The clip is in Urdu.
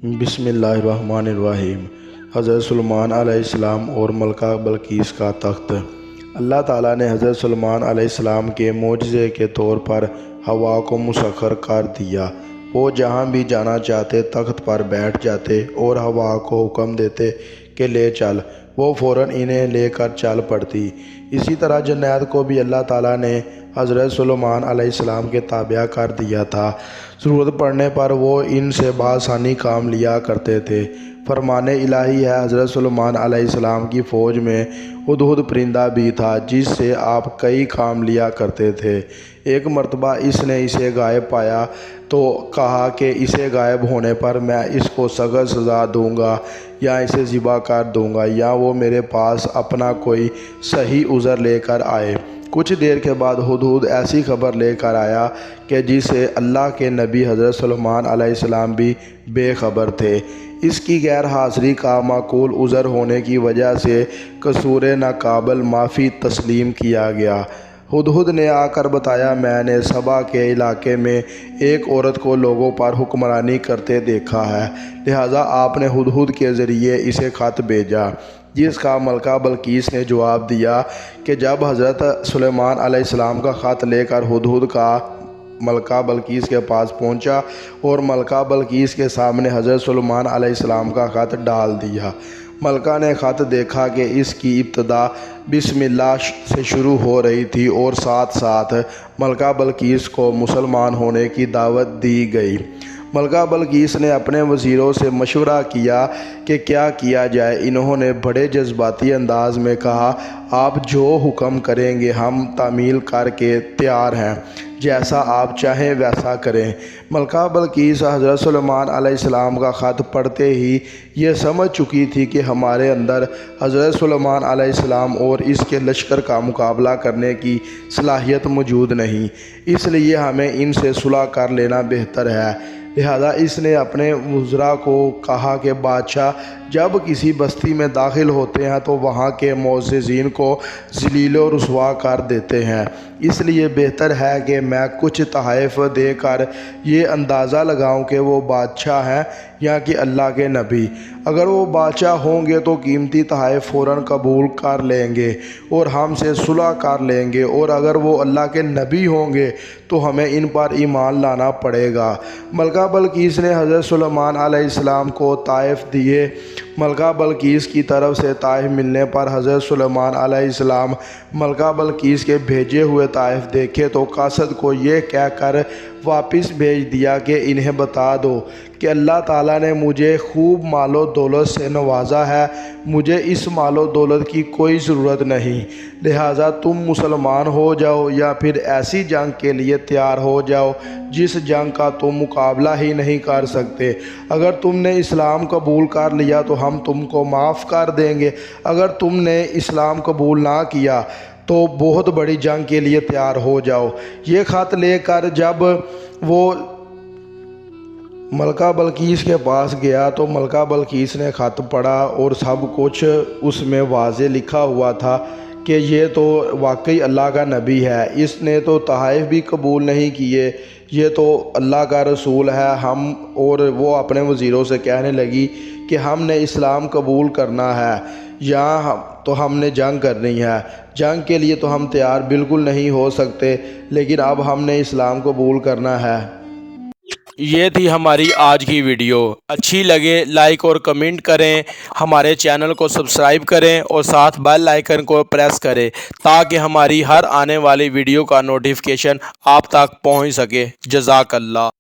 بسم اللہ الرحمن الرحیم۔ حضرت سلیمان علیہ السلام اور ملکہ بلقیس کا تخت۔ اللہ تعالیٰ نے حضرت سلیمان علیہ السلام کے معجزے کے طور پر ہوا کو مسخر کر دیا۔ وہ جہاں بھی جانا چاہتے تخت پر بیٹھ جاتے اور ہوا کو حکم دیتے کہ لے چل، وہ فوراً انہیں لے کر چل پڑتی۔ اسی طرح جنات کو بھی اللہ تعالیٰ نے حضرت سلیمان علیہ السلام کے تابع کر دیا تھا۔ ضرورت پڑنے پر وہ ان سے بآسانی کام لیا کرتے تھے۔ فرمان الہی ہے، حضرت سلیمان علیہ السلام کی فوج میں ہدہد پرندہ بھی تھا جس سے آپ کئی کام لیا کرتے تھے۔ ایک مرتبہ اس نے اسے غائب پایا تو کہا کہ اسے غائب ہونے پر میں اس کو سخت سزا دوں گا، یا اسے ذبح کر دوں گا، یا وہ میرے پاس اپنا کوئی صحیح عذر لے کر آئے۔ کچھ دیر کے بعد ہدہد ایسی خبر لے کر آیا کہ جس سے اللہ کے نبی حضرت سلیمان علیہ السلام بھی بے خبر تھے۔ اس کی غیر حاضری کا معقول عذر ہونے کی وجہ سے قصور ناقابل معافی تسلیم کیا گیا۔ ہدہد نے آ کر بتایا، میں نے سبا کے علاقے میں ایک عورت کو لوگوں پر حکمرانی کرتے دیکھا ہے، لہٰذا آپ نے ہدہد کے ذریعے اسے خط بھیجا، جس کا ملکہ بلقیس نے جواب دیا کہ جب حضرت سلیمان علیہ السلام کا خط لے کر ہدہد کا ملکہ بلقیس کے پاس پہنچا اور ملکہ بلقیس کے سامنے حضرت سلیمان علیہ السلام کا خط ڈال دیا۔ ملکہ نے خط دیکھا کہ اس کی ابتدا بسم اللہ سے شروع ہو رہی تھی اور ساتھ ساتھ ملکہ بلقیس کو مسلمان ہونے کی دعوت دی گئی۔ ملکہ بلقیس نے اپنے وزیروں سے مشورہ کیا کہ کیا کیا جائے۔ انہوں نے بڑے جذباتی انداز میں کہا، آپ جو حکم کریں گے ہم تعمیل کر کے تیار ہیں، جیسا آپ چاہیں ویسا کریں۔ ملکہ بلقیس حضرت سلیمان علیہ السلام کا خط پڑھتے ہی یہ سمجھ چکی تھی کہ ہمارے اندر حضرت سلیمان علیہ السلام اور اس کے لشکر کا مقابلہ کرنے کی صلاحیت موجود نہیں، اس لیے ہمیں ان سے صلح کر لینا بہتر ہے۔ لہٰذا اس نے اپنے وزراء کو کہا کہ بادشاہ جب کسی بستی میں داخل ہوتے ہیں تو وہاں کے معززین کو ذلیل و رسوا کر دیتے ہیں، اس لیے بہتر ہے کہ میں کچھ تحائف دے کر یہ اندازہ لگاؤں کہ وہ بادشاہ ہیں یا کہ اللہ کے نبی۔ اگر وہ بادشاہ ہوں گے تو قیمتی تحائف فوراً قبول کر لیں گے اور ہم سے صلح کر لیں گے، اور اگر وہ اللہ کے نبی ہوں گے تو ہمیں ان پر ایمان لانا پڑے گا۔ ملکہ بلقیس نے حضرت سلیمان علیہ السلام کو تحائف دیے۔ ملکہ بلقیس کی طرف سے تحائف ملنے پر حضرت سلیمان علیہ السلام ملکہ بلقیس کے بھیجے ہوئے تحائف دیکھے تو قاصد کو یہ کہہ کر واپس بھیج دیا کہ انہیں بتا دو کہ اللہ تعالیٰ نے مجھے خوب مال و دولت سے نوازا ہے، مجھے اس مال و دولت کی کوئی ضرورت نہیں، لہٰذا تم مسلمان ہو جاؤ یا پھر ایسی جنگ کے لیے تیار ہو جاؤ جس جنگ کا تم مقابلہ ہی نہیں کر سکتے۔ اگر تم نے اسلام قبول کر لیا تو ہم تم کو معاف کر دیں گے، اگر تم نے اسلام قبول نہ کیا تو بہت بڑی جنگ کے لیے تیار ہو جاؤ۔ یہ خط لے کر جب وہ ملکہ بلقیس کے پاس گیا تو ملکہ بلقیس نے خط پڑھا اور سب کچھ اس میں واضح لکھا ہوا تھا کہ یہ تو واقعی اللہ کا نبی ہے، اس نے تو تحائف بھی قبول نہیں کیے، یہ تو اللہ کا رسول ہے۔ اور وہ اپنے وزیروں سے کہنے لگی کہ ہم نے اسلام قبول کرنا ہے یا تو ہم نے جنگ کرنی ہے، جنگ کے لیے تو ہم تیار بالکل نہیں ہو سکتے، لیکن اب ہم نے اسلام قبول کرنا ہے۔ یہ تھی ہماری آج کی ویڈیو، اچھی لگے لائک اور کمنٹ کریں، ہمارے چینل کو سبسکرائب کریں اور ساتھ بیل آئیکن کو پریس کریں تاکہ ہماری ہر آنے والی ویڈیو کا نوٹیفیکیشن آپ تک پہنچ سکے۔ جزاک اللہ۔